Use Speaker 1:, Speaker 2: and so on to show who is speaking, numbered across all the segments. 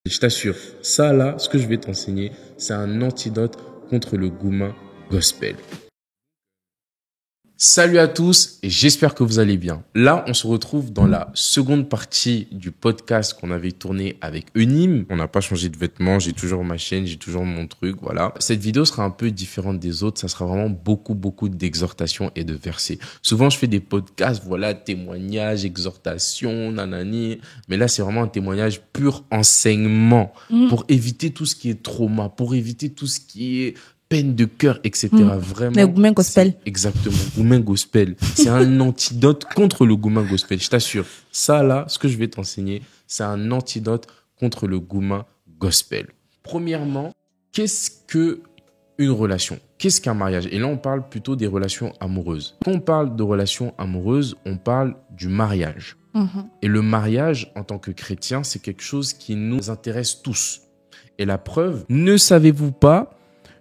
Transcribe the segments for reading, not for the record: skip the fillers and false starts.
Speaker 1: Je t'assure, ça là, ce que je vais t'enseigner, c'est un antidote contre le gourmand gospel. Salut à tous et j'espère que vous allez bien. Là, on se retrouve dans la seconde partie du podcast qu'on avait tourné avec Eunim. On n'a pas changé de vêtements, j'ai toujours ma chaîne, j'ai toujours mon truc, voilà. Cette vidéo sera un peu différente des autres, ça sera vraiment beaucoup d'exhortations et de versets. Souvent, je fais des podcasts, voilà, témoignages, exhortations, nanani. Mais là, c'est vraiment un témoignage pur enseignement pour éviter tout ce qui est trauma, pour éviter tout ce qui est peine de cœur, etc. Vraiment.
Speaker 2: Le gourmand gospel.
Speaker 1: Exactement. Gourmand gospel. C'est un antidote contre le gourmand gospel. Je t'assure. Ça, là, ce que je vais t'enseigner, c'est un antidote contre le gourmand gospel. Premièrement, qu'est-ce que une relation? Qu'est-ce qu'un mariage? Et là, on parle plutôt des relations amoureuses. Quand on parle de relations amoureuses, on parle du mariage. Et le mariage, en tant que chrétien, c'est quelque chose qui nous intéresse tous. Et la preuve, ne savez-vous pas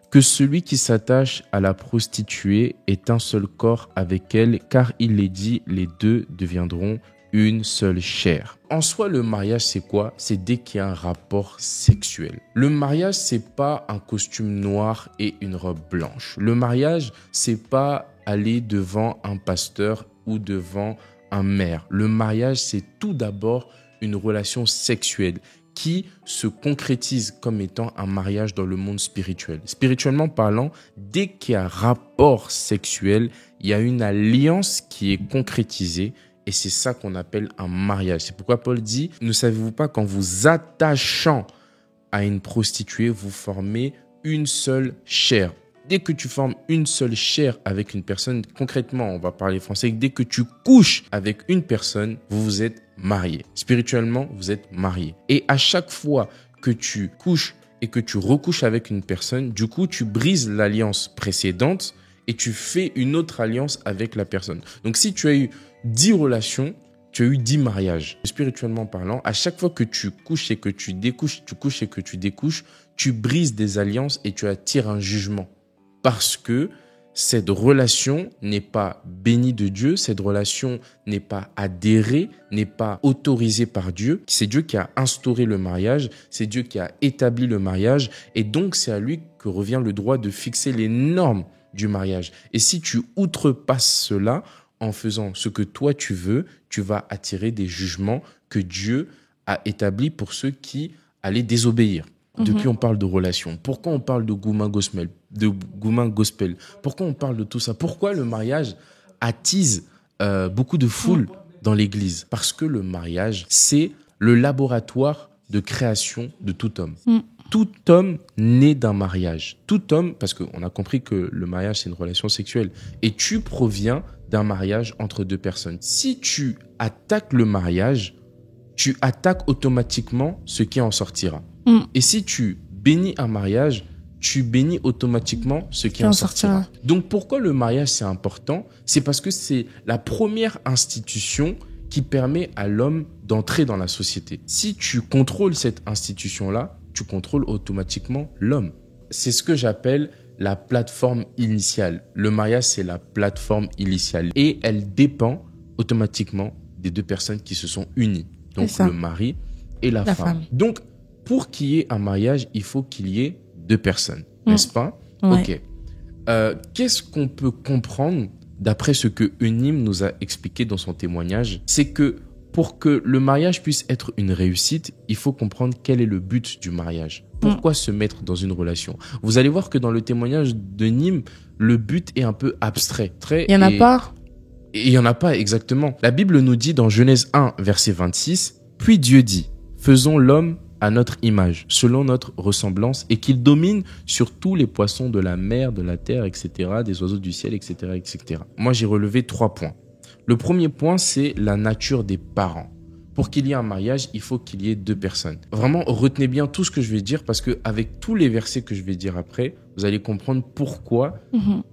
Speaker 1: que celui qui s'attache à la prostituée est un seul corps avec elle, car il est dit, les deux deviendront une seule chair. En soi, le mariage, c'est quoi? C'est dès qu'il y a un rapport sexuel. Le mariage, c'est pas un costume noir et une robe blanche. Le mariage, c'est pas aller devant un pasteur ou devant un maire. Le mariage, c'est tout d'abord une relation sexuelle qui se concrétise comme étant un mariage dans le monde spirituel. Spirituellement parlant, dès qu'il y a un rapport sexuel, il y a une alliance qui est concrétisée et c'est ça qu'on appelle un mariage. C'est pourquoi Paul dit, ne savez-vous pas qu'en vous attachant à une prostituée, vous formez une seule chair. Dès que tu formes une seule chair avec une personne, concrètement, on va parler français, dès que tu couches avec une personne, vous vous êtes marié. Spirituellement, vous êtes marié. Et à chaque fois que tu couches et que tu recouches avec une personne, du coup, tu brises l'alliance précédente et tu fais une autre alliance avec la personne. Donc, si tu as eu 10 relations, tu as eu 10 mariages. Spirituellement parlant, à chaque fois que tu couches et que tu découches, tu couches et que tu découches, tu brises des alliances et tu attires un jugement. Parce que cette relation n'est pas bénie de Dieu, cette relation n'est pas adhérée, n'est pas autorisée par Dieu. C'est Dieu qui a instauré le mariage, c'est Dieu qui a établi le mariage et donc c'est à lui que revient le droit de fixer les normes du mariage. Et si tu outrepasses cela en faisant ce que toi tu veux, tu vas attirer des jugements que Dieu a établis pour ceux qui allaient désobéir. Depuis, on parle de relations. Pourquoi on parle de gourmand gospel? Pourquoi on parle de tout ça? Pourquoi le mariage attise beaucoup de foule dans l'église? Parce que le mariage, c'est le laboratoire de création de tout homme. Tout homme naît d'un mariage. Tout homme, parce qu'on a compris que le mariage, c'est une relation sexuelle. Et tu proviens d'un mariage entre deux personnes. Si tu attaques le mariage, tu attaques automatiquement ce qui en sortira. Et si tu bénis un mariage, tu bénis automatiquement ce qui en sortira. Donc pourquoi le mariage c'est important? C'est parce que c'est la première institution qui permet à l'homme d'entrer dans la société. Si tu contrôles cette institution-là, tu contrôles automatiquement l'homme. C'est ce que j'appelle la plateforme initiale. Le mariage, c'est la plateforme initiale. Et elle dépend automatiquement des deux personnes qui se sont unies. Donc le mari et la femme. Donc, pour qu'il y ait un mariage, il faut qu'il y ait deux personnes, n'est-ce pas?
Speaker 2: Ouais.
Speaker 1: Ok. Qu'est-ce qu'on peut comprendre d'après ce que Eunim nous a expliqué dans son témoignage? C'est que pour que le mariage puisse être une réussite, il faut comprendre quel est le but du mariage. Pourquoi se mettre dans une relation? Vous allez voir que dans le témoignage d'Eunim, le but est un peu abstrait.
Speaker 2: Il y en a pas?
Speaker 1: Et il n'y en a pas exactement. La Bible nous dit dans Genèse 1, verset 26, « Puis Dieu dit, faisons l'homme à notre image, selon notre ressemblance, et qu'il domine sur tous les poissons de la mer, de la terre, etc., des oiseaux du ciel, etc., etc. » Moi, j'ai relevé 3 points. Le premier point, c'est la nature des parents. Pour qu'il y ait un mariage, il faut qu'il y ait 2 personnes. Vraiment, retenez bien tout ce que je vais dire parce que avec tous les versets que je vais dire après, vous allez comprendre pourquoi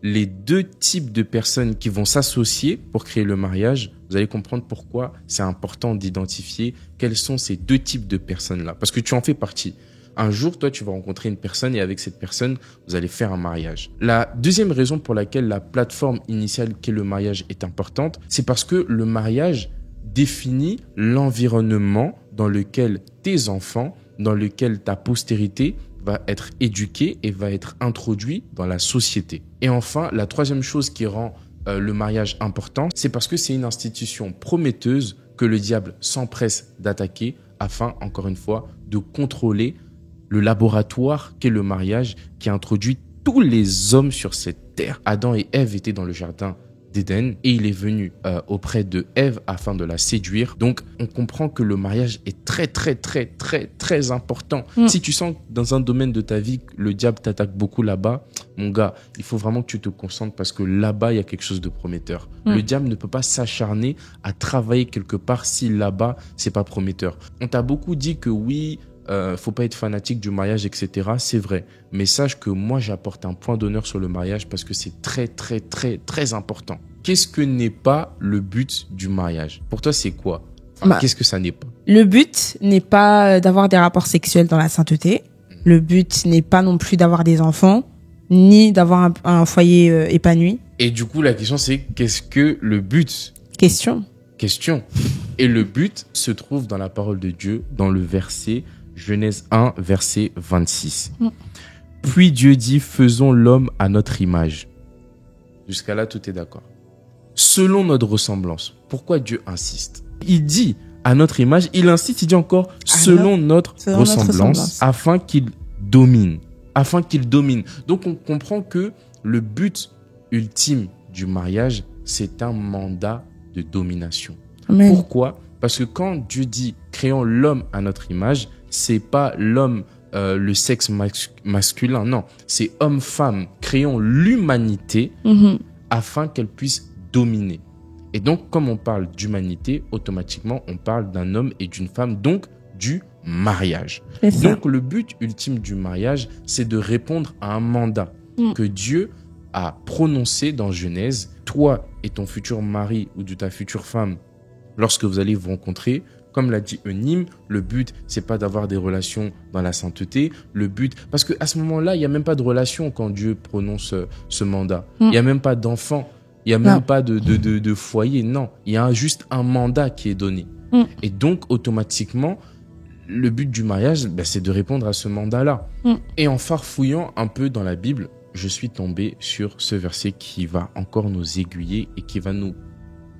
Speaker 1: les 2 types de personnes qui vont s'associer pour créer le mariage, vous allez comprendre pourquoi c'est important d'identifier quels sont ces 2 types de personnes-là. Parce que tu en fais partie. Un jour, toi, tu vas rencontrer une personne et avec cette personne, vous allez faire un mariage. La deuxième raison pour laquelle la plateforme initiale qu'est le mariage est importante, c'est parce que le mariage définit l'environnement dans lequel tes enfants dans lequel ta postérité va être éduquée et va être introduite dans la société. Et enfin, la troisième chose qui rend le mariage important, c'est parce que c'est une institution prometteuse que le diable s'empresse d'attaquer afin, encore une fois, de contrôler le laboratoire qu'est le mariage qui a introduit tous les hommes sur cette terre. Adam et Ève étaient dans le jardin d'Éden et il est venu auprès de Ève afin de la séduire. Donc, on comprend que le mariage est très, très, très, très, très important. Si tu sens que dans un domaine de ta vie, le diable t'attaque beaucoup là-bas, mon gars, il faut vraiment que tu te concentres parce que là-bas, il y a quelque chose de prometteur. Le diable ne peut pas s'acharner à travailler quelque part si là-bas, c'est pas prometteur. On t'a beaucoup dit que oui, faut pas être fanatique du mariage, etc. C'est vrai. Mais sache que moi, j'apporte un point d'honneur sur le mariage parce que c'est très, très, très, très important. Qu'est-ce que n'est pas le but du mariage? Pour toi, c'est quoi? Qu'est-ce que ça n'est pas?
Speaker 2: Le but n'est pas d'avoir des rapports sexuels dans la sainteté. Le but n'est pas non plus d'avoir des enfants, ni d'avoir un foyer épanoui.
Speaker 1: Et du coup, la question, c'est qu'est-ce que le but?
Speaker 2: Question.
Speaker 1: Et le but se trouve dans la parole de Dieu, dans le verset Genèse 1, verset 26. Puis Dieu dit, faisons l'homme à notre image. Jusqu'à là, tout est d'accord. Selon notre ressemblance. Pourquoi Dieu insiste? Il dit à notre image, il insiste, il dit encore selon notre ressemblance, afin qu'il domine. Donc, on comprend que le but ultime du mariage, c'est un mandat de domination.
Speaker 2: Amen.
Speaker 1: Pourquoi? Parce que quand Dieu dit créons l'homme à notre image, c'est pas l'homme, le sexe masculin, non. C'est homme-femme. Créons l'humanité afin qu'elle puisse dominer. Et donc, comme on parle d'humanité, automatiquement, on parle d'un homme et d'une femme, donc du mariage. Donc, le but ultime du mariage, c'est de répondre à un mandat que Dieu a prononcé dans Genèse. Toi et ton futur mari ou de ta future femme, lorsque vous allez vous rencontrer, comme l'a dit Eunim, le but, c'est pas d'avoir des relations dans la sainteté. Le but, parce qu'à ce moment-là, il n'y a même pas de relation quand Dieu prononce ce mandat. Il n'y a même pas d'enfant. Il n'y a même pas de foyer. Non, il y a juste un mandat qui est donné. Et donc, automatiquement, le but du mariage, c'est de répondre à ce mandat-là. Et en farfouillant un peu dans la Bible, je suis tombé sur ce verset qui va encore nous aiguiller et qui va nous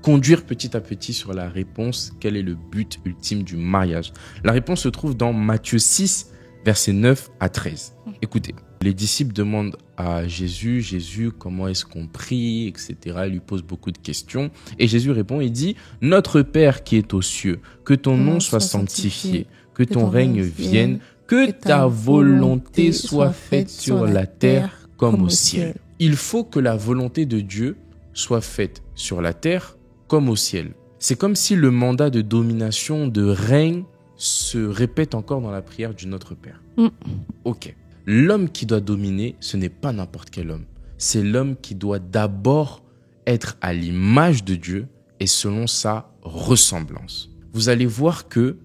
Speaker 1: conduire petit à petit sur la réponse. Quel est le but ultime du mariage? La réponse se trouve dans Matthieu 6, versets 9 à 13. Écoutez, les disciples demandent à Jésus, comment est-ce qu'on prie, etc. Ils lui posent beaucoup de questions. Et Jésus répond, il dit, Notre Père qui est aux cieux, que ton nom soit sanctifié, que ton règne vienne, que ta volonté soit faite sur la terre comme au ciel. Il faut que la volonté de Dieu soit faite sur la terre comme au ciel. C'est comme si le mandat de domination, de règne, se répète encore dans la prière du Notre Père. Ok. L'homme qui doit dominer, ce n'est pas n'importe quel homme. C'est l'homme qui doit d'abord être à l'image de Dieu et selon sa ressemblance. Vous allez voir que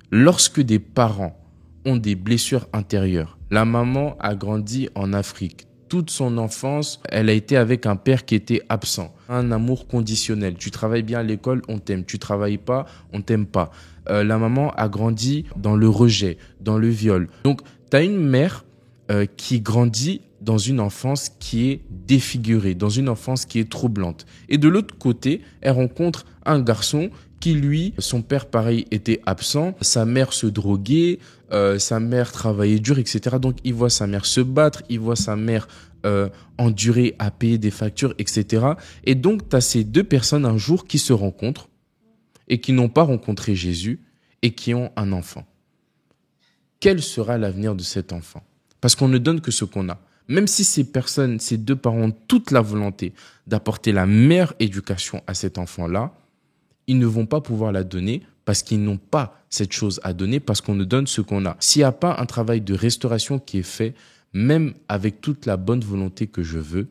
Speaker 1: lorsque des parents ont des blessures intérieures, la maman a grandi en Afrique, toute son enfance, elle a été avec un père qui était absent. Un amour conditionnel. Tu travailles bien à l'école, on t'aime. Tu travailles pas, on t'aime pas. La maman a grandi dans le rejet, dans le viol. Donc, tu as une mère qui grandit dans une enfance qui est défigurée, dans une enfance qui est troublante. Et de l'autre côté, elle rencontre un garçon qui, lui, son père, pareil, était absent. Sa mère se droguait, sa mère travaillait dur, etc. Donc, il voit sa mère se battre, il voit sa mère endurer à payer des factures, etc. Et donc, tu as ces deux personnes un jour qui se rencontrent et qui n'ont pas rencontré Jésus et qui ont un enfant. Quel sera l'avenir de cet enfant? Parce qu'on ne donne que ce qu'on a. Même si ces personnes, ces deux parents ont toute la volonté d'apporter la meilleure éducation à cet enfant-là, ils ne vont pas pouvoir la donner parce qu'ils n'ont pas cette chose à donner, parce qu'on ne donne ce qu'on a. S'il n'y a pas un travail de restauration qui est fait, même avec toute la bonne volonté que je veux,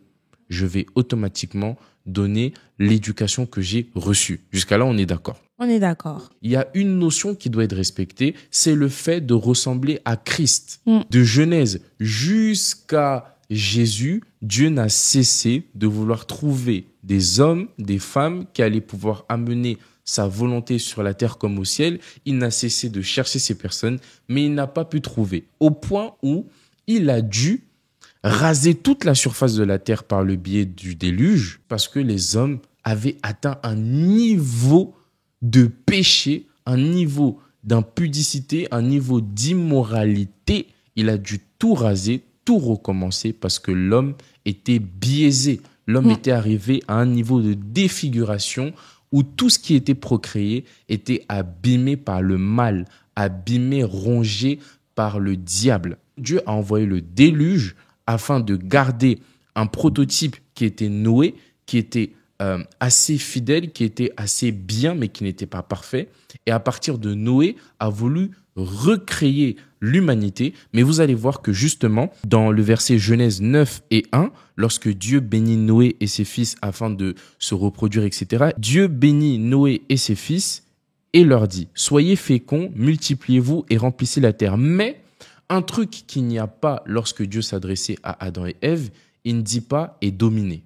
Speaker 1: je vais automatiquement donner l'éducation que j'ai reçue. Jusqu'à là, on est d'accord.
Speaker 2: On est d'accord.
Speaker 1: Il y a une notion qui doit être respectée, c'est le fait de ressembler à Christ. De Genèse jusqu'à Jésus, Dieu n'a cessé de vouloir trouver des hommes, des femmes qui allaient pouvoir amener sa volonté sur la terre comme au ciel. Il n'a cessé de chercher ces personnes, mais il n'a pas pu trouver. Au point où il a dû raser toute la surface de la terre par le biais du déluge, parce que les hommes avaient atteint un niveau de péché, un niveau d'impudicité, un niveau d'immoralité. Il a dû tout raser, tout recommencer, parce que l'homme était biaisé. L'homme était arrivé à un niveau de défiguration où tout ce qui était procréé était abîmé par le mal, abîmé, rongé par le diable. Dieu a envoyé le déluge afin de garder un prototype qui était Noé, qui était assez fidèle, qui était assez bien, mais qui n'était pas parfait. Et à partir de Noé, a voulu recréer l'humanité. Mais vous allez voir que justement, dans le verset Genèse 9 et 1, lorsque Dieu bénit Noé et ses fils afin de se reproduire, etc., Dieu bénit Noé et ses fils et leur dit « Soyez féconds, multipliez-vous et remplissez la terre. » Mais un truc qu'il n'y a pas lorsque Dieu s'adressait à Adam et Ève, il ne dit pas « et dominez ».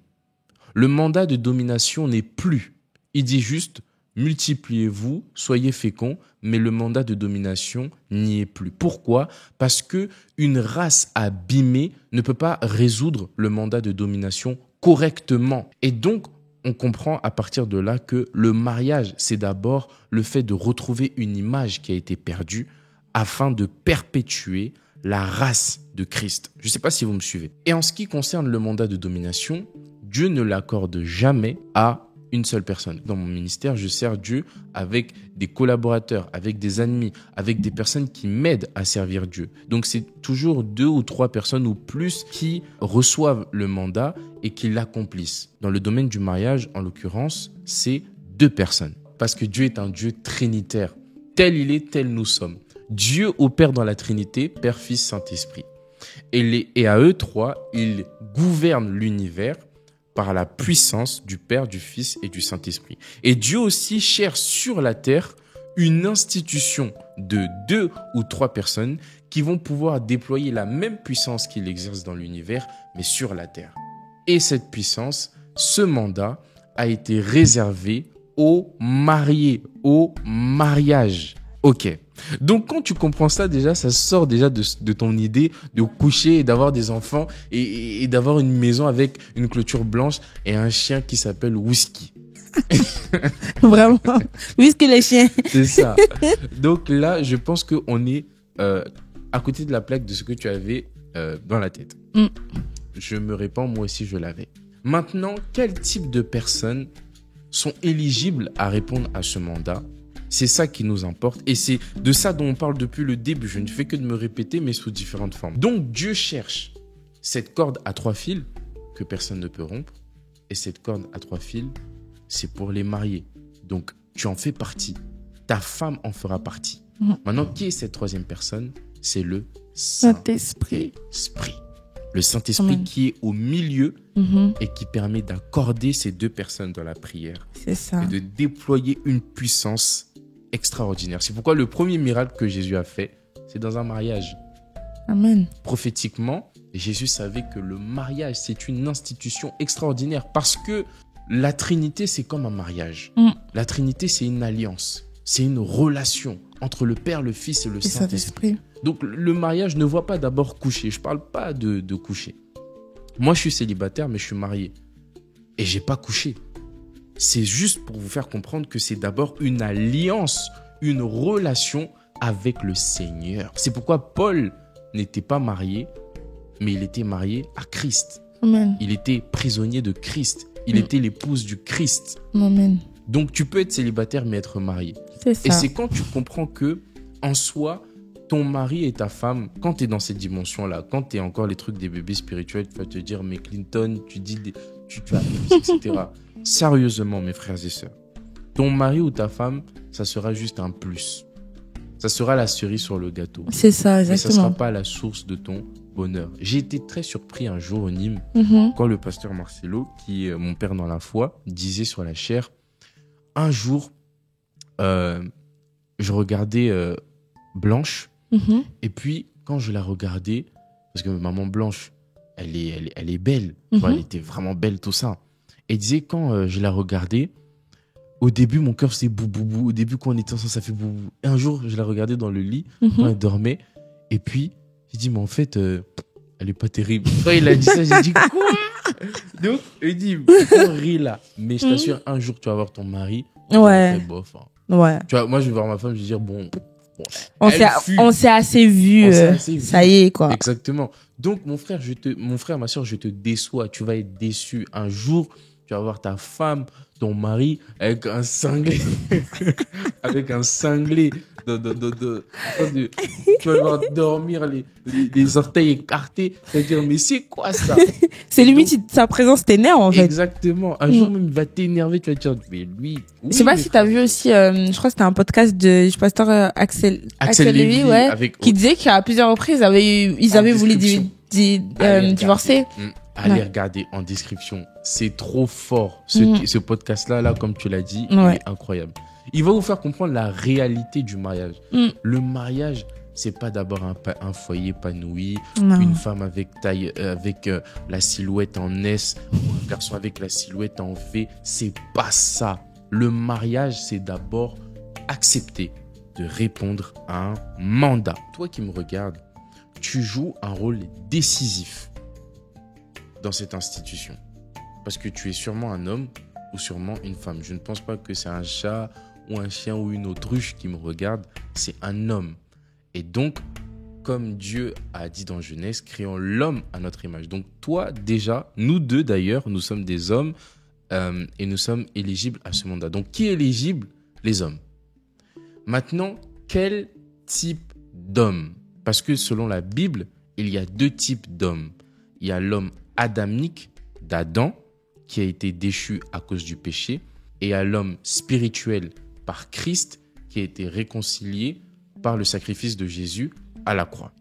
Speaker 1: Le mandat de domination n'est plus. Il dit juste « multipliez-vous, soyez féconds », mais le mandat de domination n'y est plus. Pourquoi ? Parce que une race abîmée ne peut pas résoudre le mandat de domination correctement. Et donc, on comprend à partir de là que le mariage, c'est d'abord le fait de retrouver une image qui a été perdue afin de perpétuer la race de Christ. Je ne sais pas si vous me suivez. Et en ce qui concerne le mandat de domination, Dieu ne l'accorde jamais à une seule personne. Dans mon ministère, je sers Dieu avec des collaborateurs, avec des ennemis, avec des personnes qui m'aident à servir Dieu. Donc c'est toujours 2 ou 3 personnes ou plus qui reçoivent le mandat et qui l'accomplissent. Dans le domaine du mariage, en l'occurrence, c'est 2 personnes. Parce que Dieu est un Dieu trinitaire. Tel il est, tel nous sommes. Dieu opère dans la Trinité, Père, Fils, Saint-Esprit. Et à eux 3, ils gouvernent l'univers par la puissance du Père, du Fils et du Saint-Esprit. Et Dieu aussi cherche sur la terre une institution de 2 ou 3 personnes qui vont pouvoir déployer la même puissance qu'il exerce dans l'univers, mais sur la terre. Et cette puissance, ce mandat, a été réservé aux mariés, au mariage. Ok. Donc quand tu comprends ça, déjà, ça sort déjà de ton idée de coucher et d'avoir des enfants et d'avoir une maison avec une clôture blanche et un chien qui s'appelle Whisky.
Speaker 2: Vraiment. Whisky les chiens.
Speaker 1: C'est ça. Donc là, je pense qu'on est à côté de la plaque de ce que tu avais dans la tête. Je me répands, moi aussi je l'avais. Maintenant, quel type de personnes sont éligibles à répondre à ce mandat ? C'est ça qui nous importe et c'est de ça dont on parle depuis le début. Je ne fais que de me répéter, mais sous différentes formes. Donc, Dieu cherche cette corde à 3 fils que personne ne peut rompre. Et cette corde à 3 fils, c'est pour les mariés. Donc, tu en fais partie. Ta femme en fera partie. Maintenant, qui est cette 3e personne ? C'est le Saint-Esprit. Le Saint-Esprit qui est au milieu et qui permet d'accorder ces 2 personnes dans la prière.
Speaker 2: C'est ça.
Speaker 1: Et de déployer une puissance extraordinaire. C'est pourquoi le premier miracle que Jésus a fait, c'est dans un mariage.
Speaker 2: Amen.
Speaker 1: Prophétiquement, Jésus savait que le mariage, c'est une institution extraordinaire parce que la Trinité, c'est comme un mariage. La Trinité, c'est une alliance. C'est une relation entre le Père, le Fils et le Saint-Esprit. Donc, le mariage ne voit pas d'abord coucher. Je ne parle pas de coucher. Moi, je suis célibataire, mais je suis marié. Et je n'ai pas couché. C'est juste pour vous faire comprendre que c'est d'abord une alliance, une relation avec le Seigneur. C'est pourquoi Paul n'était pas marié, mais il était marié à Christ.
Speaker 2: Amen.
Speaker 1: Il était prisonnier de Christ. Il était l'épouse du Christ.
Speaker 2: Amen.
Speaker 1: Donc, tu peux être célibataire, mais être marié.
Speaker 2: C'est ça.
Speaker 1: Et c'est quand tu comprends que, en soi, ton mari et ta femme, quand tu es dans cette dimension-là, quand tu es encore les trucs des bébés spirituels, tu vas te dire, mais Clinton, tu dis, tu abuse, etc. Sérieusement, mes frères et sœurs, ton mari ou ta femme, ça sera juste un plus. Ça sera la cerise sur le gâteau.
Speaker 2: C'est ça, exactement.
Speaker 1: Mais ça ne sera pas la source de ton bonheur. J'ai été très surpris un jour au Nîmes, quand le pasteur Marcelo, qui est mon père dans la foi, disait sur la chaire, un jour, je regardais Blanche, et puis quand je la regardais, parce que maman Blanche, elle est belle, elle était vraiment belle, tout ça. Et il disait, quand je la regardais, Au début, mon cœur faisait bou bou bou. Au début, quand on était ensemble, ça fait bou bou. Et un jour, je la regardais dans le lit, quand elle dormait. Et puis, j'ai dit, mais en fait, elle est pas terrible. Quand il a dit ça, j'ai dit, quoi? Donc, il dit, on rit là. Mais je t'assure, un jour, tu vas voir ton mari.
Speaker 2: Ouais.
Speaker 1: Bof, hein.
Speaker 2: Ouais.
Speaker 1: Tu vois, moi, je vais voir ma femme, je vais dire, bon
Speaker 2: on s'est assez vu. Ça y est, quoi.
Speaker 1: Exactement. Donc, mon frère, ma soeur, je te déçois. Tu vas être déçu. Un jour, tu vas voir ta femme, ton mari, avec un cinglé. Avec un cinglé. Tu vas le voir dormir, les orteils écartés. Tu vas dire, mais c'est quoi ça?
Speaker 2: C'est limite, sa présence t'énerve, en fait.
Speaker 1: Exactement. Un jour même, il va t'énerver. Tu vas te dire, mais lui. Oui,
Speaker 2: je sais pas si t'as vu aussi, je crois que c'était un podcast du pasteur Axel Lévy, ouais, qui disait qu'à plusieurs reprises, ils avaient voulu divorcer.
Speaker 1: Allez regarder en description. C'est trop fort. Ce podcast-là, là, comme tu l'as dit, il est incroyable. Il va vous faire comprendre la réalité du mariage. Le mariage, c'est pas d'abord un foyer épanoui, une femme avec la silhouette en S, ou un garçon avec la silhouette en V. C'est pas ça. Le mariage, c'est d'abord accepter de répondre à un mandat. Toi qui me regardes, tu joues un rôle décisif dans cette institution. Parce que tu es sûrement un homme ou sûrement une femme. Je ne pense pas que c'est un chat ou un chien ou une autruche qui me regarde. C'est un homme. Et donc, comme Dieu a dit dans Genèse, créons l'homme à notre image. Donc toi, déjà, nous deux d'ailleurs, nous sommes des hommes et nous sommes éligibles à ce mandat. Donc qui est éligible? Les hommes. Maintenant, quel type d'homme? Parce que selon la Bible, il y a deux types d'hommes. Il y a l'homme adamique d'Adam, qui a été déchu à cause du péché, et à l'homme spirituel par Christ, qui a été réconcilié par le sacrifice de Jésus à la croix.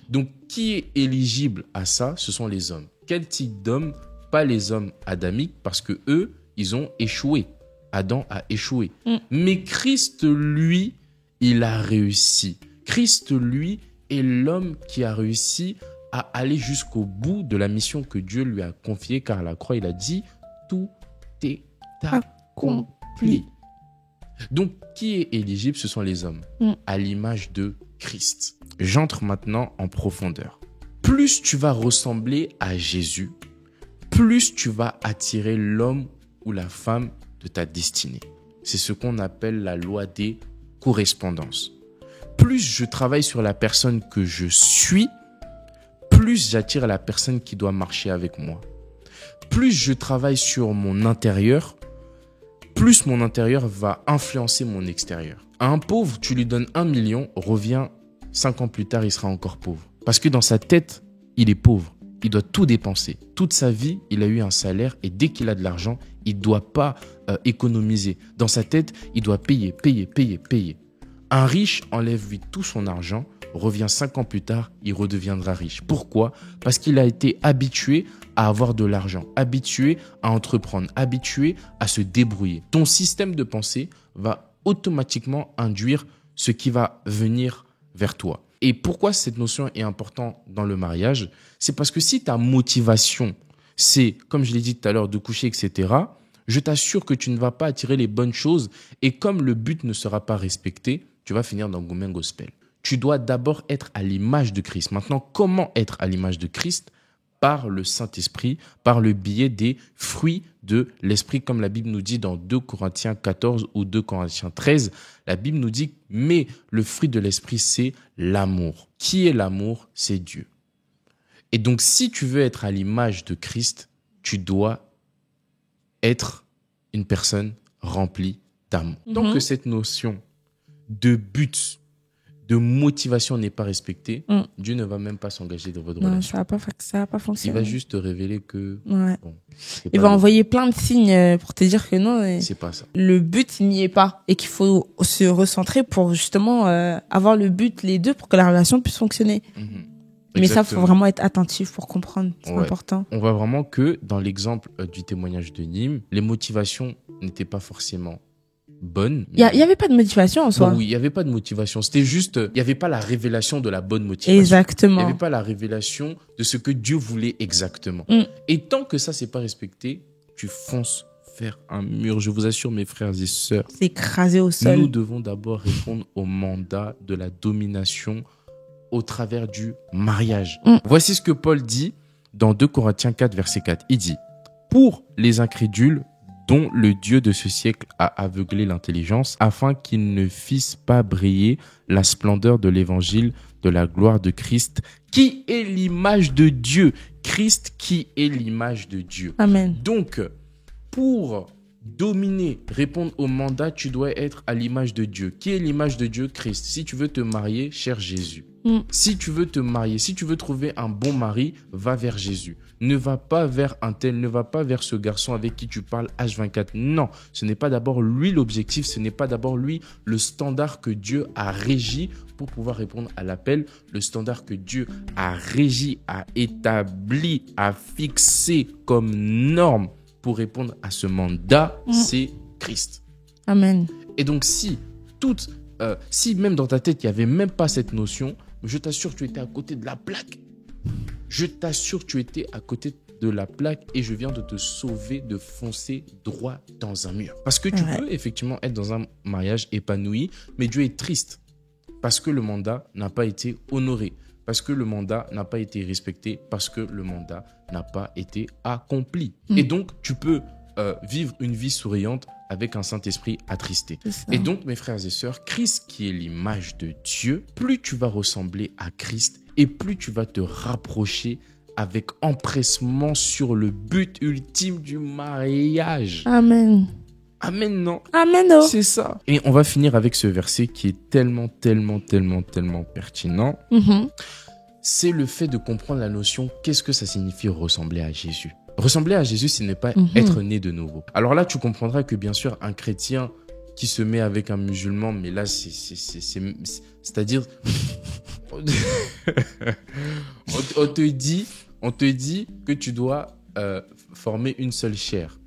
Speaker 1: Donc, qui est éligible à ça? Ce sont les hommes. Quel type d'homme? Pas les hommes adamiques, parce que eux, ils ont échoué. Adam a échoué. Mais Christ, lui, il a réussi. Christ, lui, est l'homme qui a réussi à aller jusqu'au bout de la mission que Dieu lui a confiée, car à la croix, il a dit « Tout est accompli ». Donc, qui est éligible? Ce sont les hommes, à l'image de Christ. J'entre maintenant en profondeur. Plus tu vas ressembler à Jésus, plus tu vas attirer l'homme ou la femme de ta destinée. C'est ce qu'on appelle la loi des correspondances. Plus je travaille sur la personne que je suis, plus j'attire la personne qui doit marcher avec moi. Plus je travaille sur mon intérieur, plus mon intérieur va influencer mon extérieur. À un pauvre, tu lui donnes 1 million, revient 5 ans plus tard, il sera encore pauvre. Parce que dans sa tête, il est pauvre. Il doit tout dépenser. Toute sa vie, il a eu un salaire et dès qu'il a de l'argent, il ne doit pas économiser. Dans sa tête, il doit payer. Un riche enlève lui tout son argent, revient 5 ans plus tard, il redeviendra riche. Pourquoi? Parce qu'il a été habitué à avoir de l'argent, habitué à entreprendre, habitué à se débrouiller. Ton système de pensée va automatiquement induire ce qui va venir vers toi. Et pourquoi cette notion est importante dans le mariage? C'est parce que si ta motivation, c'est, comme je l'ai dit tout à l'heure, de coucher, etc., je t'assure que tu ne vas pas attirer les bonnes choses. Et comme le but ne sera pas respecté, tu vas finir dans Gourmet Gospel. Tu dois d'abord être à l'image de Christ. Maintenant, comment être à l'image de Christ? Par le Saint-Esprit, par le biais des fruits de l'Esprit, comme la Bible nous dit dans 2 Corinthiens 14 ou 2 Corinthiens 13. La Bible nous dit, mais le fruit de l'Esprit, c'est l'amour. Qui est l'amour? C'est Dieu. Et donc, si tu veux être à l'image de Christ, tu dois être une personne remplie d'amour. Tant que cette notion de but, de motivation n'est pas respectée, Dieu ne va même pas s'engager dans votre relation.
Speaker 2: Ça va pas fonctionner.
Speaker 1: Il va juste te révéler que...
Speaker 2: Ouais. Bon, il va envoyer plein de signes pour te dire que non.
Speaker 1: C'est pas ça.
Speaker 2: Le but n'y est pas et qu'il faut se recentrer pour justement avoir le but, les deux, pour que la relation puisse fonctionner. Mais ça, il faut vraiment être attentif pour comprendre. C'est important.
Speaker 1: On voit vraiment que dans l'exemple du témoignage de Nîmes, les motivations n'étaient pas forcément bonne.
Speaker 2: Il y avait pas de motivation en soi.
Speaker 1: Bon, oui, il y avait pas de motivation. C'était juste, il y avait pas la révélation de la bonne motivation.
Speaker 2: Exactement.
Speaker 1: Il y avait pas la révélation de ce que Dieu voulait exactement. Et tant que ça c'est pas respecté, tu fonces faire un mur. Je vous assure, mes frères et sœurs,
Speaker 2: s'écraser au sol.
Speaker 1: Nous devons d'abord répondre au mandat de la domination au travers du mariage. Voici ce que Paul dit dans 2 Corinthiens 4, verset 4. Il dit « Pour les incrédules, dont le Dieu de ce siècle a aveuglé l'intelligence, afin qu'ils ne fissent pas briller la splendeur de l'évangile de la gloire de Christ, qui est l'image de Dieu. » Christ qui est l'image de Dieu.
Speaker 2: Amen.
Speaker 1: Donc, pour dominer, répondre au mandat, tu dois être à l'image de Dieu. Qui est l'image de Dieu? Christ. Si tu veux te marier, cherche Jésus. Si tu veux te marier, si tu veux trouver un bon mari, va vers Jésus. Ne va pas vers un tel, ne va pas vers ce garçon avec qui tu parles H24. Non, ce n'est pas d'abord lui l'objectif, ce n'est pas d'abord lui le standard que Dieu a régi pour pouvoir répondre à l'appel. Le standard que Dieu a régi, a établi, a fixé comme norme pour répondre à ce mandat, c'est Christ.
Speaker 2: Amen.
Speaker 1: Et donc si même dans ta tête, il n'y avait même pas cette notion, je t'assure, tu étais à côté de la plaque. Je t'assure, tu étais à côté de la plaque et je viens de te sauver de foncer droit dans un mur. Parce que tu peux effectivement être dans un mariage épanoui, mais Dieu est triste parce que le mandat n'a pas été honoré, parce que le mandat n'a pas été respecté, parce que le mandat n'a pas été accompli. Et donc, tu peux vivre une vie souriante avec un Saint-Esprit attristé. Et donc, mes frères et sœurs, Christ qui est l'image de Dieu, plus tu vas ressembler à Christ et plus tu vas te rapprocher avec empressement sur le but ultime du mariage.
Speaker 2: Amen.
Speaker 1: Amen, non?
Speaker 2: Amen, oh.
Speaker 1: C'est ça. Et on va finir avec ce verset qui est tellement pertinent. C'est le fait de comprendre la notion, qu'est-ce que ça signifie ressembler à Jésus? Ressembler à Jésus, ce n'est pas être né de nouveau. Alors là, tu comprendras que bien sûr, un chrétien qui se met avec un musulman, mais là, c'est-à-dire, on te dit que tu dois former une seule chair.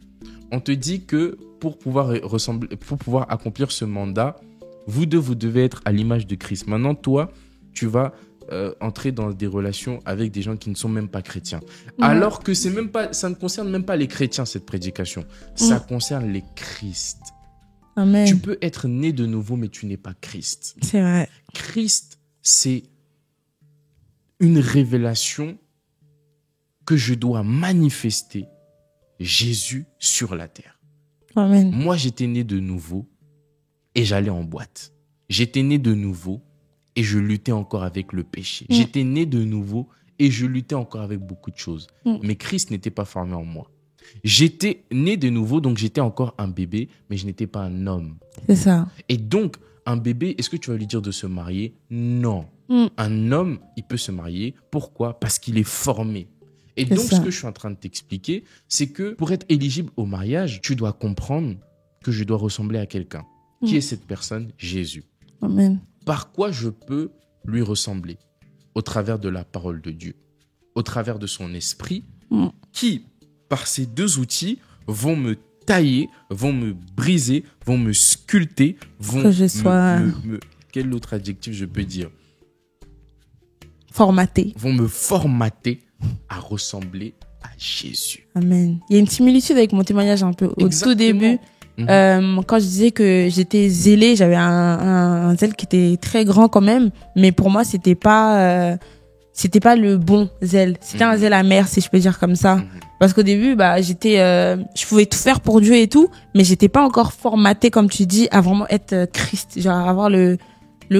Speaker 1: On te dit que pour pouvoir accomplir ce mandat, vous devez être à l'image de Christ. Maintenant, toi, tu vas entrer dans des relations avec des gens qui ne sont même pas chrétiens. Alors que ça ne concerne même pas les chrétiens, cette prédication. Ça concerne les Christ.
Speaker 2: Amen.
Speaker 1: Tu peux être né de nouveau, mais tu n'es pas Christ.
Speaker 2: C'est vrai.
Speaker 1: Christ, c'est une révélation que je dois manifester Jésus sur la terre.
Speaker 2: Amen.
Speaker 1: Moi, j'étais né de nouveau et j'allais en boîte. J'étais né de nouveau et je luttais encore avec le péché. J'étais né de nouveau et je luttais encore avec beaucoup de choses. Mais Christ n'était pas formé en moi. J'étais né de nouveau, donc j'étais encore un bébé, mais je n'étais pas un homme.
Speaker 2: C'est ça.
Speaker 1: Et donc, un bébé, est-ce que tu vas lui dire de se marier? Non. Un homme, il peut se marier. Pourquoi? Parce qu'il est formé. Et donc, ce que je suis en train de t'expliquer, c'est que pour être éligible au mariage, tu dois comprendre que je dois ressembler à quelqu'un. Qui est cette personne? Jésus.
Speaker 2: Amen.
Speaker 1: Par quoi je peux lui ressembler? Au travers de la parole de Dieu, au travers de son esprit, qui, par ces deux outils, vont me tailler, vont me briser, vont me sculpter, vont
Speaker 2: que je sois...
Speaker 1: Quel autre adjectif je peux dire?
Speaker 2: Formaté.
Speaker 1: Vont me formater à ressembler à Jésus.
Speaker 2: Amen. Il y a une similitude avec mon témoignage un peu au tout début. Quand je disais que j'étais zélée, j'avais un zèle qui était très grand quand même, mais pour moi c'était pas le bon zèle, c'était un zèle amer, si je peux dire comme ça, parce qu'au début je pouvais tout faire pour Dieu et tout, mais j'étais pas encore formatée comme tu dis à vraiment être Christ, genre avoir le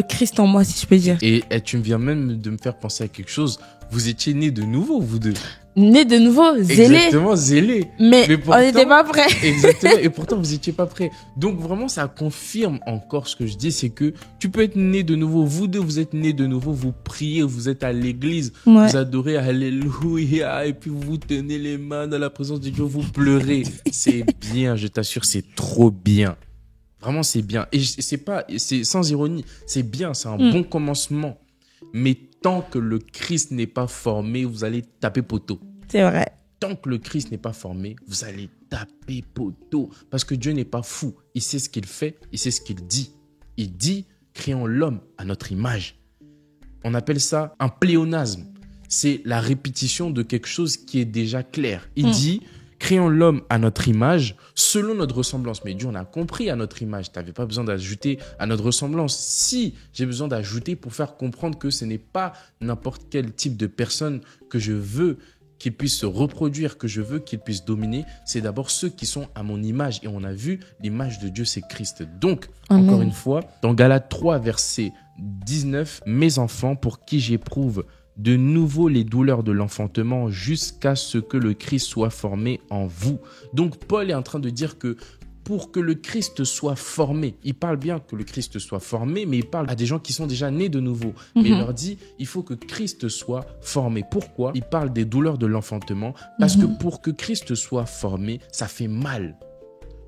Speaker 2: Christ en moi, si je peux dire.
Speaker 1: Et tu viens même de me faire penser à quelque chose. Vous étiez nés de nouveau, vous deux.
Speaker 2: Nés de nouveau, zélés.
Speaker 1: Exactement, zélés.
Speaker 2: Mais pourtant, on n'était pas prêts.
Speaker 1: Exactement. Et pourtant, vous n'étiez pas prêts. Donc, vraiment, ça confirme encore ce que je dis. C'est que tu peux être né de nouveau. Vous deux, vous êtes nés de nouveau. Vous priez, vous êtes à l'église.
Speaker 2: Ouais.
Speaker 1: Vous adorez, alléluia. Et puis, vous tenez les mains dans la présence de Dieu. Vous pleurez. C'est bien, je t'assure, c'est trop bien. Vraiment, c'est bien. Et c'est sans ironie. C'est bien, c'est un bon commencement. Mais tant que le Christ n'est pas formé, vous allez taper poteau.
Speaker 2: C'est vrai.
Speaker 1: Tant que le Christ n'est pas formé, vous allez taper poteau. Parce que Dieu n'est pas fou. Il sait ce qu'il fait, il sait ce qu'il dit. Il dit, créons l'homme à notre image. On appelle ça un pléonasme. C'est la répétition de quelque chose qui est déjà clair. Il dit, créons l'homme à notre image, selon notre ressemblance. Mais Dieu, on a compris à notre image. Tu n'avais pas besoin d'ajouter à notre ressemblance. Si j'ai besoin d'ajouter pour faire comprendre que ce n'est pas n'importe quel type de personne que je veux qu'il puisse se reproduire, que je veux qu'il puisse dominer, c'est d'abord ceux qui sont à mon image. Et on a vu, l'image de Dieu, c'est Christ. Donc, encore une fois, dans Galates 3, verset 19, « Mes enfants, pour qui j'éprouve de nouveau les douleurs de l'enfantement jusqu'à ce que le Christ soit formé en vous. » Donc, Paul est en train de dire que pour que le Christ soit formé, il parle bien que le Christ soit formé, mais il parle à des gens qui sont déjà nés de nouveau. Mais il leur dit, il faut que Christ soit formé. Pourquoi ? Il parle des douleurs de l'enfantement, parce que pour que Christ soit formé, ça fait mal.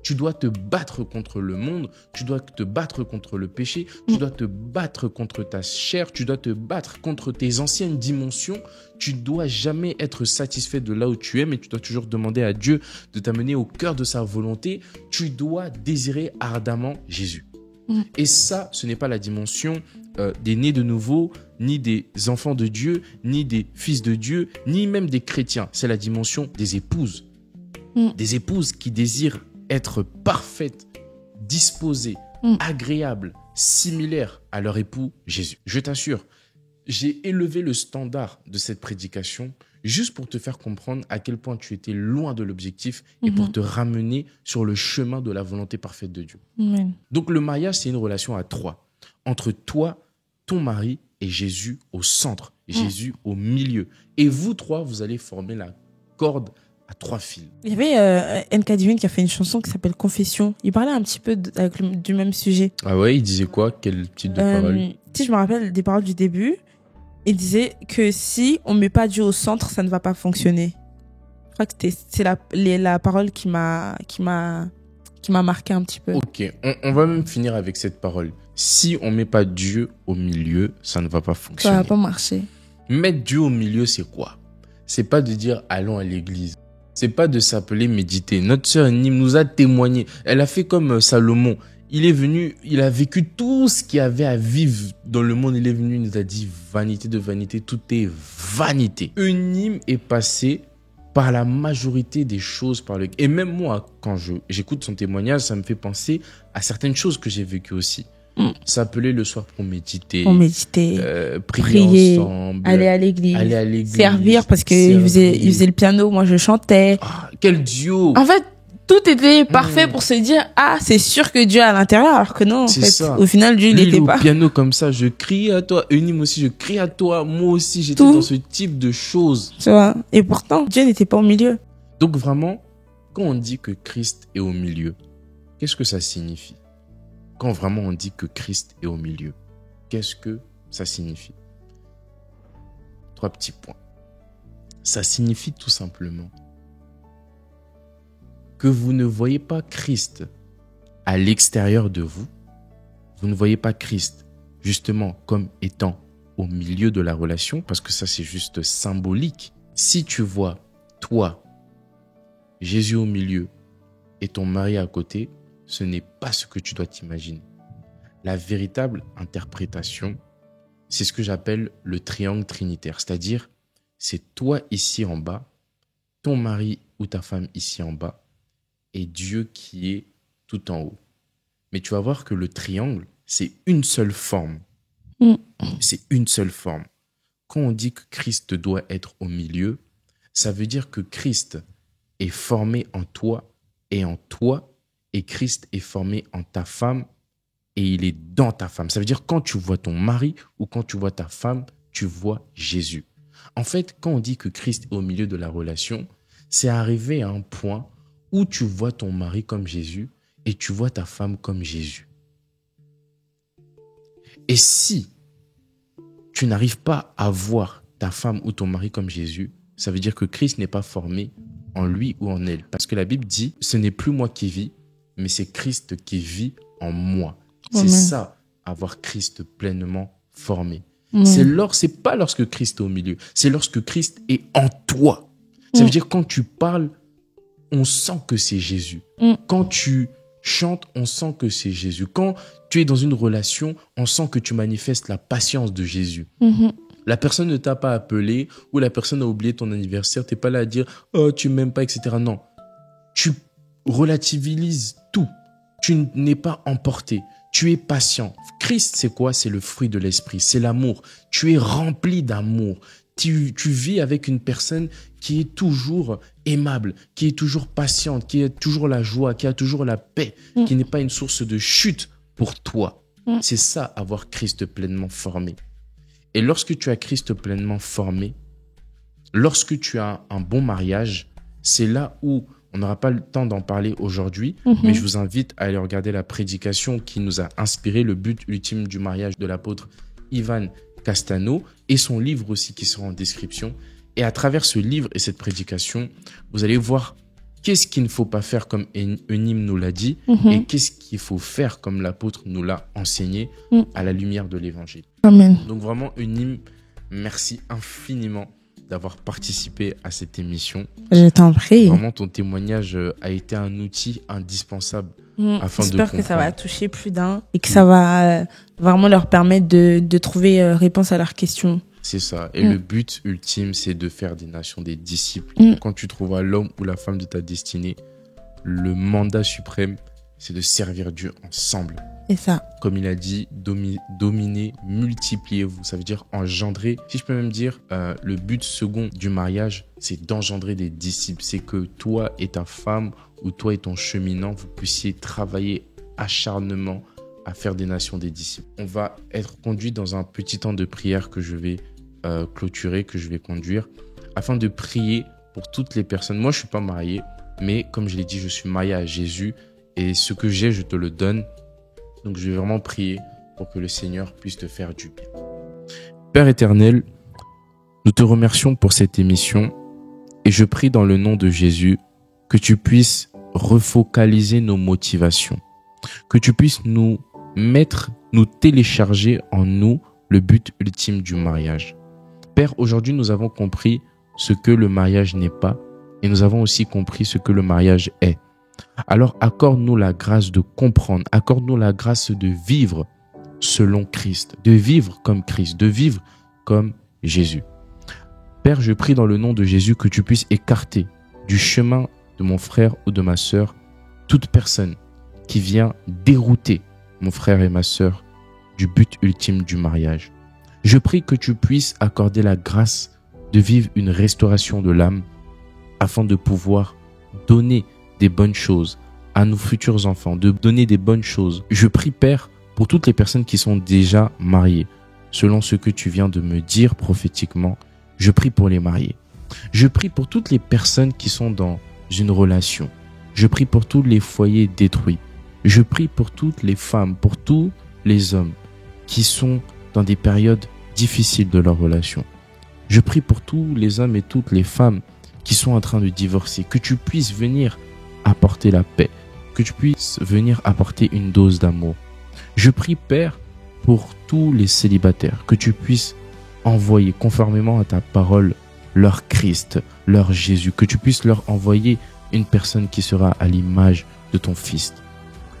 Speaker 1: Tu dois te battre contre le monde, tu dois te battre contre le péché, tu dois te battre contre ta chair, tu dois te battre contre tes anciennes dimensions. Tu dois jamais être satisfait de là où tu es, mais tu dois toujours demander à Dieu de t'amener au cœur de sa volonté. Tu dois désirer ardemment Jésus. Et ça, ce n'est pas la dimension des nés de nouveau, ni des enfants de Dieu, ni des fils de Dieu, ni même des chrétiens. C'est la dimension des épouses. Des épouses qui désirent être parfaites, disposées, agréables, similaires à leur époux Jésus. Je t'assure, j'ai élevé le standard de cette prédication juste pour te faire comprendre à quel point tu étais loin de l'objectif et pour te ramener sur le chemin de la volonté parfaite de Dieu. Donc le mariage, c'est une relation à trois, entre toi, ton mari et Jésus au centre, Jésus au milieu. Et vous trois, vous allez former la corde à trois fils.
Speaker 2: Il y avait NK Divine qui a fait une chanson qui s'appelle Confession. Il parlait un petit peu du même sujet.
Speaker 1: Ah ouais, il disait quoi? Quel type de paroles?
Speaker 2: Si je me rappelle des paroles du début, il disait que si on met pas Dieu au centre, ça ne va pas fonctionner. Je crois que c'est la parole qui m'a marqué un petit peu.
Speaker 1: Ok, on va même finir avec cette parole. Si on met pas Dieu au milieu, ça ne va pas fonctionner.
Speaker 2: Ça va pas marcher.
Speaker 1: Mettre Dieu au milieu, c'est quoi? C'est pas de dire allons à l'église. C'est pas de s'appeler méditer. Notre sœur Nîmes nous a témoigné. Elle a fait comme Salomon. Il est venu, il a vécu tout ce qu'il y avait à vivre dans le monde. Il est venu, il nous a dit vanité de vanité, tout est vanité. Nîmes est passé par la majorité des choses. Et même moi, quand j'écoute son témoignage, ça me fait penser à certaines choses que j'ai vécues aussi. S'appeler le soir pour méditer. Prier ensemble.
Speaker 2: Aller à l'église. Servir parce qu'il faisait le piano, moi je chantais.
Speaker 1: Ah, quel duo!
Speaker 2: En fait, tout était parfait pour se dire, ah, c'est sûr que Dieu est à l'intérieur, alors que non, en fait,
Speaker 1: ça.
Speaker 2: Au final, Dieu, il n'était pas.
Speaker 1: Au piano comme ça, je crie à toi. Eunim aussi, je crie à toi. Moi aussi, j'étais dans ce type de choses.
Speaker 2: Tu vois. Et pourtant, Dieu n'était pas au milieu.
Speaker 1: Donc vraiment, quand on dit que Christ est au milieu, qu'est-ce que ça signifie? Quand vraiment on dit que Christ est au milieu, qu'est-ce que ça signifie? 3 petits points. Ça signifie tout simplement que vous ne voyez pas Christ à l'extérieur de vous. Vous ne voyez pas Christ justement comme étant au milieu de la relation, parce que ça c'est juste symbolique. Si tu vois, toi, Jésus au milieu et ton mari à côté, ce n'est pas ce que tu dois t'imaginer. La véritable interprétation, c'est ce que j'appelle le triangle trinitaire. C'est-à-dire, c'est toi ici en bas, ton mari ou ta femme ici en bas, et Dieu qui est tout en haut. Mais tu vas voir que le triangle, c'est une seule forme. C'est une seule forme. Quand on dit que Christ doit être au milieu, ça veut dire que Christ est formé en toi et en toi, et Christ est formé en ta femme et il est dans ta femme. Ça veut dire quand tu vois ton mari ou quand tu vois ta femme, tu vois Jésus. En fait, quand on dit que Christ est au milieu de la relation, c'est arriver à un point où tu vois ton mari comme Jésus et tu vois ta femme comme Jésus. Et si tu n'arrives pas à voir ta femme ou ton mari comme Jésus, ça veut dire que Christ n'est pas formé en lui ou en elle. Parce que la Bible dit, ce n'est plus moi qui vis, mais c'est Christ qui vit en moi. C'est ça, avoir Christ pleinement formé. C'est pas lorsque Christ est au milieu, c'est lorsque Christ est en toi. Ça veut dire quand tu parles, on sent que c'est Jésus. Quand tu chantes, on sent que c'est Jésus. Quand tu es dans une relation, on sent que tu manifestes la patience de Jésus. La personne ne t'a pas appelé ou la personne a oublié ton anniversaire, t'es pas là à dire « Oh, tu m'aimes pas, etc. » Non. Tu relativises tout. Tu n'es pas emporté. Tu es patient. Christ, c'est quoi? C'est le fruit de l'esprit. C'est l'amour. Tu es rempli d'amour. Tu vis avec une personne qui est toujours aimable, qui est toujours patiente, qui a toujours la joie, qui a toujours la paix, qui n'est pas une source de chute pour toi. C'est ça, avoir Christ pleinement formé. Et lorsque tu as Christ pleinement formé, lorsque tu as un bon mariage, c'est là où on n'aura pas le temps d'en parler aujourd'hui, mais je vous invite à aller regarder la prédication qui nous a inspiré le but ultime du mariage de l'apôtre Ivan Castano et son livre aussi qui sera en description. Et à travers ce livre et cette prédication, vous allez voir qu'est-ce qu'il ne faut pas faire comme Eunim nous l'a dit et qu'est-ce qu'il faut faire comme l'apôtre nous l'a enseigné à la lumière de l'évangile.
Speaker 2: Amen.
Speaker 1: Donc vraiment, Eunim, merci infiniment d'avoir participé à cette émission.
Speaker 2: Je t'en prie.
Speaker 1: Vraiment, ton témoignage a été un outil indispensable afin de comprendre.
Speaker 2: J'espère que ça va toucher plus d'un et que ça va vraiment leur permettre de trouver réponse à leurs questions.
Speaker 1: C'est ça. Et le but ultime, c'est de faire des nations des disciples. Quand tu trouveras l'homme ou la femme de ta destinée, le mandat suprême, c'est de servir Dieu ensemble.
Speaker 2: Et ça.
Speaker 1: Comme il a dit, dominer, multipliez-vous. Ça veut dire engendrer. Si je peux même dire, le but second du mariage, c'est d'engendrer des disciples. C'est que toi et ta femme ou toi et ton cheminant, vous puissiez travailler acharnement à faire des nations des disciples. On va être conduit dans un petit temps de prière que je vais clôturer, que je vais conduire, afin de prier pour toutes les personnes. Moi, je ne suis pas marié, mais comme je l'ai dit, je suis marié à Jésus et ce que j'ai, je te le donne. Donc, je vais vraiment prier pour que le Seigneur puisse te faire du bien. Père éternel, nous te remercions pour cette émission et je prie dans le nom de Jésus que tu puisses refocaliser nos motivations, que tu puisses nous télécharger en nous le but ultime du mariage. Père, aujourd'hui, nous avons compris ce que le mariage n'est pas et nous avons aussi compris ce que le mariage est. Alors, accorde-nous la grâce de comprendre, accorde-nous la grâce de vivre selon Christ, de vivre comme Christ, de vivre comme Jésus. Père, je prie dans le nom de Jésus que tu puisses écarter du chemin de mon frère ou de ma sœur toute personne qui vient dérouter mon frère et ma sœur du but ultime du mariage. Je prie que tu puisses accorder la grâce de vivre une restauration de l'âme afin de pouvoir donner des bonnes choses à nos futurs enfants, de donner des bonnes choses. Je prie, Père, pour toutes les personnes qui sont déjà mariées, selon ce que tu viens de me dire prophétiquement, je prie pour les mariés. Je prie pour toutes les personnes qui sont dans une relation. Je prie pour tous les foyers détruits. Je prie pour toutes les femmes, pour tous les hommes qui sont dans des périodes difficiles de leur relation. Je prie pour tous les hommes et toutes les femmes qui sont en train de divorcer, que tu puisses venir apporter la paix, que tu puisses venir apporter une dose d'amour. Je prie, Père, pour tous les célibataires, que tu puisses envoyer, conformément à ta parole, leur Christ, leur Jésus, que tu puisses leur envoyer une personne qui sera à l'image de ton Fils.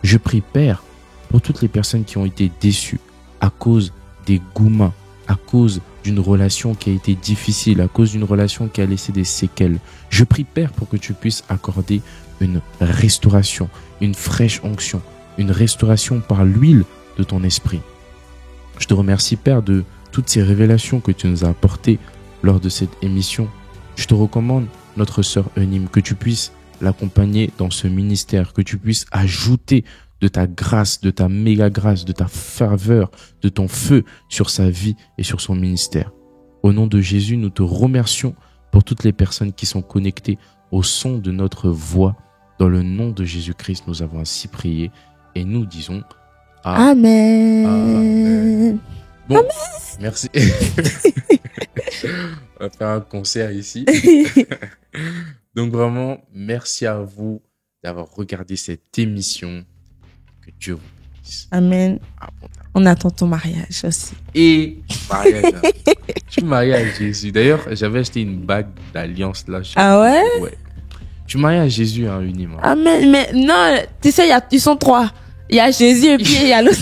Speaker 1: Je prie, Père, pour toutes les personnes qui ont été déçues à cause des goumins, à cause d'une relation qui a été difficile, à cause d'une relation qui a laissé des séquelles. Je prie, Père, pour que tu puisses accorder une restauration, une fraîche onction, une restauration par l'huile de ton esprit. Je te remercie, Père, de toutes ces révélations que tu nous as apportées lors de cette émission. Je te recommande notre sœur Eunim, que tu puisses l'accompagner dans ce ministère, que tu puisses ajouter de ta grâce, de ta méga grâce, de ta ferveur, de ton feu sur sa vie et sur son ministère. Au nom de Jésus, nous te remercions pour toutes les personnes qui sont connectées au son de notre voix. Dans le nom de Jésus-Christ, nous avons ainsi prié et nous disons
Speaker 2: Amen.
Speaker 1: Amen. Bon,
Speaker 2: Amen.
Speaker 1: Merci. On va faire un concert ici. Donc vraiment, merci à vous d'avoir regardé cette émission. Que Dieu vous bénisse.
Speaker 2: Amen. On attend ton mariage aussi.
Speaker 1: Et mariage. Je suis marié à Jésus. D'ailleurs, j'avais acheté une bague d'alliance là.
Speaker 2: Ah ouais?
Speaker 1: Ouais. Je suis marié à Jésus, hein, uniment.
Speaker 2: Amen. Mais non, tu sais, ils sont trois. Il y a Jésus et puis il y a l'autre.